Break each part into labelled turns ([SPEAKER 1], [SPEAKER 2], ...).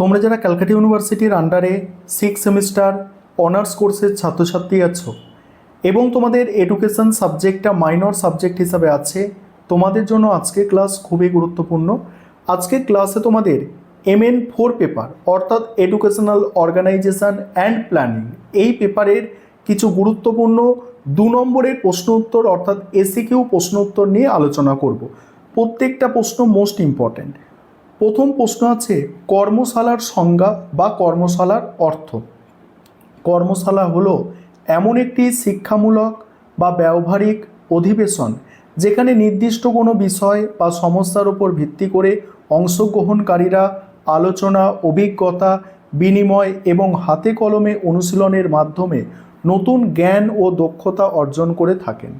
[SPEAKER 1] তোমরা যারা ক্যালকাটা ইউনিভার্সিটির আন্ডারে 6 সেমিস্টার অনার্স কোর্সের ছাত্রছাত্রী আছো এবং তোমাদের এডুকেশন সাবজেক্টটা মাইনর সাবজেক্ট হিসাবে আছে, তোমাদের জন্য আজকের ক্লাস খুবই গুরুত্বপূর্ণ। আজকের ক্লাসে তোমাদের MN4 পেপার অর্থাৎ এডুকেশনাল অর্গানাইজেশন অ্যান্ড প্ল্যানিং এই পেপারের কিছু গুরুত্বপূর্ণ 2 নম্বরের প্রশ্ন উত্তর অর্থাৎ এসিকিউ প্রশ্ন উত্তর নিয়ে আলোচনা করব। প্রত্যেকটা প্রশ্ন মোস্ট ইম্পর্ট্যান্ট। প্রথম প্রশ্ন আছে কর্মশালার সংজ্ঞা বা কর্মশালার অর্থ। কর্মশালা হলো এমন একটি শিক্ষামূলক বা ব্যবহারিক অধিবেশন যেখানে নির্দিষ্ট কোনো বিষয় বা সমস্যার উপর ভিত্তি করে অংশগ্রহণকারীরা আলোচনা, অভিজ্ঞতা বিনিময় এবং হাতে কলমে অনুশীলনের মাধ্যমে নতুন জ্ঞান ও দক্ষতা অর্জন করে থাকেন।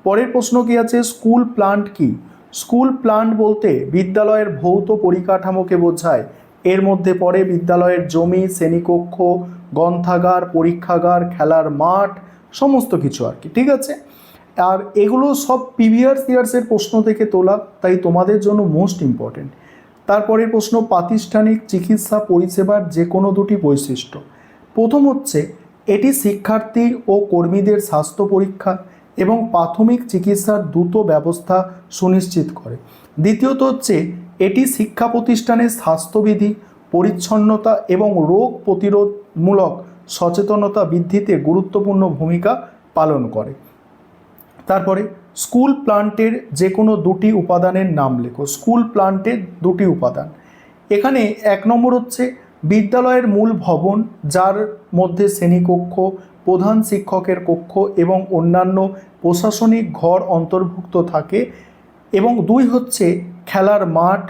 [SPEAKER 1] পরের প্রশ্ন কি আছে, স্কুল প্ল্যান্ট কি? স্কুল প্ল্যান্ট বলতে বিদ্যালয়ের ভৌত পরিকাঠামোকে বোঝায়। এর মধ্যে পড়ে বিদ্যালয়ের জমি, শ্রেণীকক্ষ, গ্রন্থাগার, পরীক্ষাগার, খেলার মাঠ, সমস্ত কিছু আর কি, ঠিক আছে। আর এগুলো সব প্রিভিয়াস ইয়ার্সের প্রশ্ন থেকে তোলা, তাই তোমাদের জন্য মোস্ট ইম্পর্টেন্ট। তারপরের প্রশ্ন প্রাতিষ্ঠানিক চিকিৎসা পরিষেবার যে কোনো দুটি বৈশিষ্ট্য। প্রথম হচ্ছে এটি শিক্ষার্থী ও কর্মীদের স্বাস্থ্য পরীক্ষা এবং প্রাথমিক চিকিৎসার দ্রুত ব্যবস্থা সুনিশ্চিত করে। দ্বিতীয়ত হচ্ছে এটি শিক্ষা প্রতিষ্ঠানের স্বাস্থ্যবিধি, পরিচ্ছন্নতা এবং রোগ প্রতিরোধমূলক সচেতনতা বৃদ্ধিতে গুরুত্বপূর্ণ ভূমিকা পালন করে। তারপরে স্কুল প্ল্যান্টের যে কোনো দুটি উপাদানের নাম লেখো। স্কুল প্ল্যান্টের দুটি উপাদান, এখানে 1 নম্বর হচ্ছে বিদ্যালয়ের মূল ভবন যার মধ্যে শ্রেণীকক্ষ, প্রধান শিক্ষকের কক্ষ এবং অন্যান্য প্রশাসনিক ঘর অন্তর্ভুক্ত থাকে, এবং 2 হচ্ছে খেলার মাঠ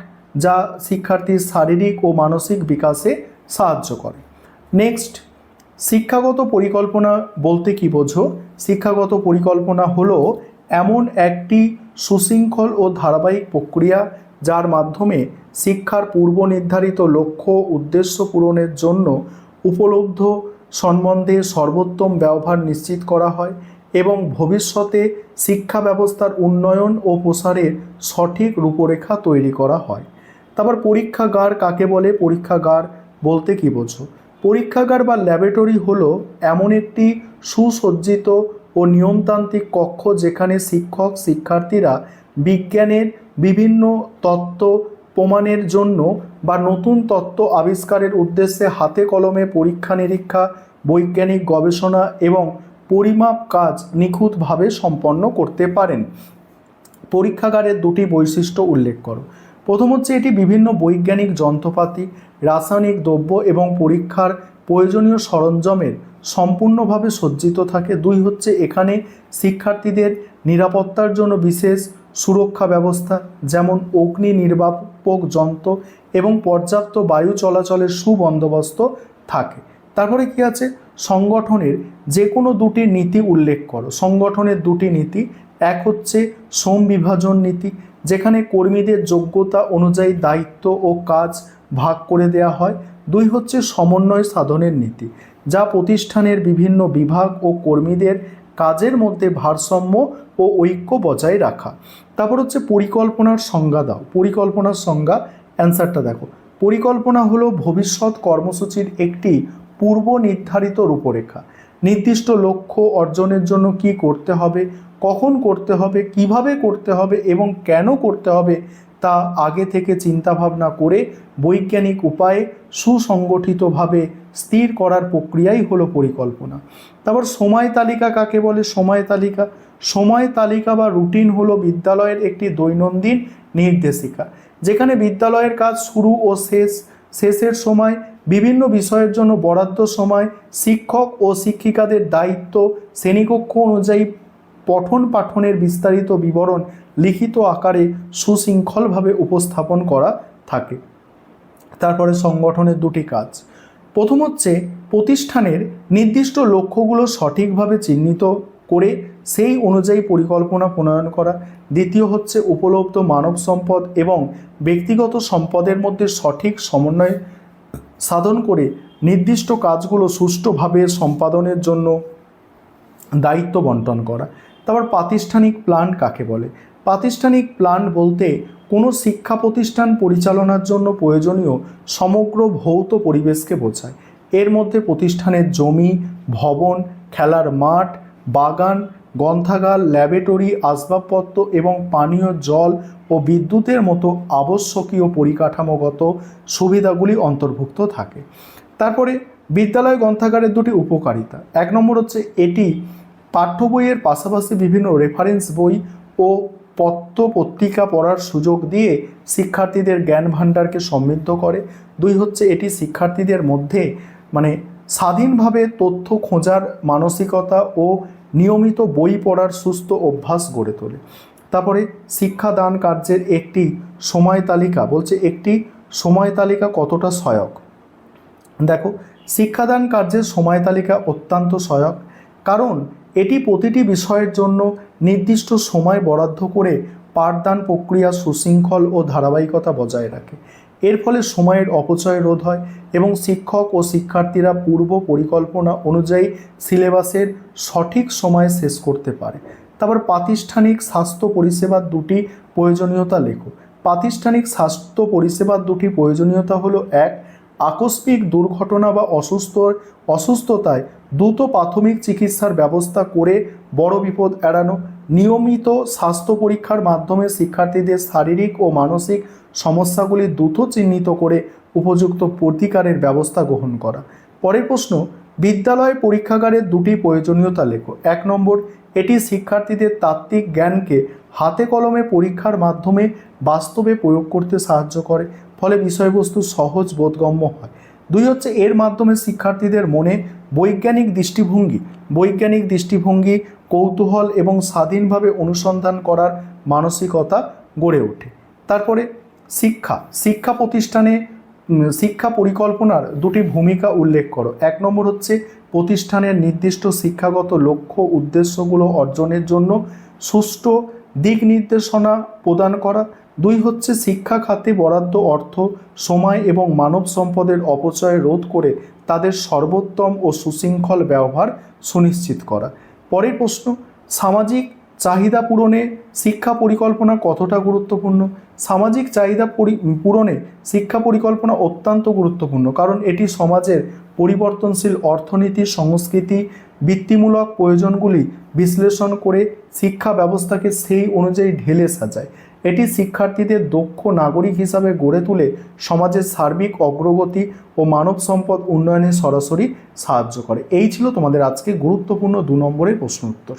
[SPEAKER 1] যা শিক্ষার্থীর শারীরিক ও মানসিক বিকাশে সাহায্য করে। নেক্সট, শিক্ষাগত পরিকল্পনা বলতে কি বোঝো? শিক্ষাগত পরিকল্পনা হলো এমন একটি সুশৃঙ্খল ও ধারাবাহিক প্রক্রিয়া যার মাধ্যমে শিক্ষার পূর্ব নির্ধারিত লক্ষ্য উদ্দেশ্য পূরণের জন্য উপলব্ধ সম্বন্ধে সর্বোত্তম ব্যবহার নিশ্চিত করা হয় এবং ভবিষ্যতে শিক্ষা ব্যবস্থার উন্নয়ন ও প্রসারের সঠিক রূপরেখা তৈরি করা হয়। তারপর পরীক্ষাগার কাকে বলে? পরীক্ষাগার বলতে কি বোঝো? পরীক্ষাগার বা ল্যাবরেটরি হলো এমন একটি সুসজ্জিত ও নিয়মতান্ত্রিক কক্ষ যেখানে শিক্ষক শিক্ষার্থীরা বিজ্ঞানের বিভিন্ন তত্ত্ব প্রমাণের জন্য বা নতুন তত্ত্ব আবিষ্কারের উদ্দেশ্যে হাতে কলমে পরীক্ষা নিরীক্ষা, বৈজ্ঞানিক গবেষণা এবং পরিমাপ কাজ নিখুঁতভাবে সম্পন্ন করতে পারেন। পরীক্ষাগারের দুটি বৈশিষ্ট্য উল্লেখ করো। প্রথম হচ্ছে এটি বিভিন্ন বৈজ্ঞানিক যন্ত্রপাতি, রাসায়নিক দ্রব্য এবং পরীক্ষার প্রয়োজনীয় সরঞ্জামের সম্পূর্ণভাবে সজ্জিত থাকে। 2 হচ্ছে এখানে শিক্ষার্থীদের নিরাপত্তার জন্য বিশেষ সুরক্ষা ব্যবস্থা যেমন অগ্নি নির্বাপক যন্ত্র এবং পর্যাপ্ত বায়ু চলাচলের সুবন্দোবস্ত থাকে। তারপরে কি আছে, সংগঠনের যে কোনো দুটি নীতি উল্লেখ করো। সংগঠনের দুটি নীতি, 1 হচ্ছে শ্রম বিভাজন নীতি যেখানে কর্মীদের যোগ্যতা অনুযায়ী দায়িত্ব ও কাজ ভাগ করে দেওয়া হয়। 2 হচ্ছে সমন্বয় সাধনের নীতি যা প্রতিষ্ঠানের বিভিন্ন বিভাগ ও কর্মীদের কাজের মধ্যে ভারসাম্য ও ঐক্য বজায় রাখা। তারপর হচ্ছে পরিকল্পনার সংজ্ঞা দাও। পরিকল্পনার সংজ্ঞা, অ্যান্সারটা দেখো। পরিকল্পনা হলো ভবিষ্যৎ কর্মসূচির একটি পূর্ব নির্ধারিত রূপরেখা। নির্দিষ্ট লক্ষ্য অর্জনের জন্য কি করতে হবে, কখন করতে হবে, কিভাবে করতে হবে এবং কেন করতে হবে তা আগে থেকে চিন্তাভাবনা করে বৈজ্ঞানিক উপায়ে সুসংগঠিতভাবে স্থির করার প্রক্রিয়াই হলো পরিকল্পনা। তারপর সময় তালিকা কাকে বলে? সময় তালিকা বা রুটিন হলো বিদ্যালয়ের একটি দৈনন্দিন নির্দেশিকা যেখানে বিদ্যালয়ের কাজ শুরু ও শেষের সময়, বিভিন্ন বিষয়ের জন্য বরাদ্দ সময়, শিক্ষক ও শিক্ষিকাদের দায়িত্ব, শ্রেণীকক্ষ অনুযায়ী পঠন পাঠনের বিস্তারিত বিবরণ লিখিত আকারে সুশৃঙ্খলভাবে উপস্থাপন করা থাকে। তারপরে সংগঠনের দুটি কাজ। প্রথম হচ্ছে প্রতিষ্ঠানের নির্দিষ্ট লক্ষ্যগুলো সঠিকভাবে চিহ্নিত করে সেই অনুযায়ী পরিকল্পনা প্রণয়ন করা। দ্বিতীয় হচ্ছে উপলব্ধ মানব সম্পদ এবং ব্যক্তিগত সম্পদের মধ্যে সঠিক সমন্বয় সাধন করে নির্দিষ্ট কাজগুলো সুষ্ঠুভাবে সম্পাদনের জন্য দায়িত্ব বন্টন করা। তারপর প্রাতিষ্ঠানিক প্ল্যান কাকে বলে? প্রাতিষ্ঠানিক প্ল্যান বলতে কোনো শিক্ষা প্রতিষ্ঠান পরিচালনার জন্য প্রয়োজনীয় সমগ্র ভৌত পরিবেশকে বোঝায়। এর মধ্যে প্রতিষ্ঠানের জমি, ভবন, খেলার মাঠ, বাগান, গ্রন্থাগার, ল্যাবরেটরি, আসবাবপত্র এবং পানীয় জল ও বিদ্যুতের মতো আবশ্যকীয় পরিকাঠামোগত সুবিধাগুলি অন্তর্ভুক্ত থাকে। তারপরে বিদ্যালয় গ্রন্থাগারের দুটি উপকারিতা। 1 নম্বর হচ্ছে এটি পাঠ্য বইয়ের পাশাপাশি বিভিন্ন রেফারেন্স বই ও পত্র পত্রিকা পড়ার সুযোগ দিয়ে শিক্ষার্থীদের জ্ঞান ভাণ্ডারকে সমৃদ্ধ করে। 2 হচ্ছে এটি শিক্ষার্থীদের মধ্যে স্বাধীনভাবে তথ্য খোঁজার মানসিকতা ও নিয়মিত বই পড়ার সুস্থ অভ্যাস গড়ে তোলে। তারপরে শিক্ষাদান কার্যের একটি সময় তালিকা বলছে, একটি সময় তালিকা কতটা সহায়ক। দেখো, শিক্ষাদান কার্যের সময় তালিকা অত্যন্ত সহায়ক, কারণ এটি প্রতিটি বিষয়ের জন্য নির্দিষ্ট সময় বরাদ্দ করে পাঠদান প্রক্রিয়া সুশৃঙ্খল ও ধারাবাহিকতা বজায় রাখে। এর ফলে সময়ের অপচয় রোধ হয় এবং শিক্ষক ও শিক্ষার্থীরা পূর্ব পরিকল্পনা অনুযায়ী সিলেবাসের সঠিক সময়ে শেষ করতে পারে। তারপর প্রাতিষ্ঠানিক স্বাস্থ্য পরিষেবার দুটি প্রয়োজনীয়তা লেখো। প্রাতিষ্ঠানিক স্বাস্থ্য পরিষেবার দুটি প্রয়োজনীয়তা হলো, 1, আকস্মিক দুর্ঘটনা বা অসুস্থতায় দ্রুত প্রাথমিক চিকিৎসার ব্যবস্থা করে বড় বিপদ এড়ানো। নিয়মিত স্বাস্থ্য পরীক্ষার মাধ্যমে শিক্ষার্থীদের শারীরিক ও মানসিক সমস্যাগুলি দ্রুত চিহ্নিত করে উপযুক্ত প্রতিকারের ব্যবস্থা গ্রহণ করা। পরের প্রশ্ন, বিদ্যালয় পরীক্ষাগারের দুটি প্রয়োজনীয়তা লেখো। 1 নম্বর, এটি শিক্ষার্থীদের তাত্ত্বিক জ্ঞানকে হাতে কলমে পরীক্ষার মাধ্যমে বাস্তবে প্রয়োগ করতে সাহায্য করে, ফলে বিষয়বস্তু সহজ বোধগম্য হয়। 2 হচ্ছে এর মাধ্যমে শিক্ষার্থীদের মনে বৈজ্ঞানিক দৃষ্টিভঙ্গি, কৌতূহল এবং স্বাধীনভাবে অনুসন্ধান করার মানসিকতা গড়ে ওঠে। তারপরে শিক্ষা প্রতিষ্ঠানে শিক্ষা পরিকল্পনার দুটি ভূমিকা উল্লেখ করো। 1 নম্বর হচ্ছে প্রতিষ্ঠানের নির্দিষ্ট শিক্ষাগত লক্ষ্য উদ্দেশ্যগুলো অর্জনের জন্য সুষ্ঠু দিক নির্দেশনা প্রদান করা। 2 হচ্ছে শিক্ষা খাতে বরাদ্দ অর্থ, সময় এবং মানব সম্পদের অপচয় রোধ করে তাদের সর্বোত্তম ও সুশৃঙ্খল ব্যবহার সুনিশ্চিত করা। পরের প্রশ্ন, সামাজিক চাহিদা পূরণে শিক্ষা পরিকল্পনা কতটা গুরুত্বপূর্ণ। সামাজিক চাহিদা পূরণে শিক্ষা পরিকল্পনা অত্যন্ত গুরুত্বপূর্ণ, কারণ এটি সমাজের পরিবর্তনশীল অর্থনীতি, সংস্কৃতি, বৃত্তিমূলক প্রয়োজনগুলি বিশ্লেষণ করে শিক্ষা ব্যবস্থাকে সেই অনুযায়ী ঢেলে সাজায়। এটি শিক্ষার্থীদের দক্ষ নাগরিক হিসাবে গড়ে তুলে সমাজের সার্বিক অগ্রগতি ও মানব সম্পদ উন্নয়নে সরাসরি সাহায্য করে। এই ছিল তোমাদের আজকে গুরুত্বপূর্ণ 2 নম্বরের প্রশ্ন উত্তর।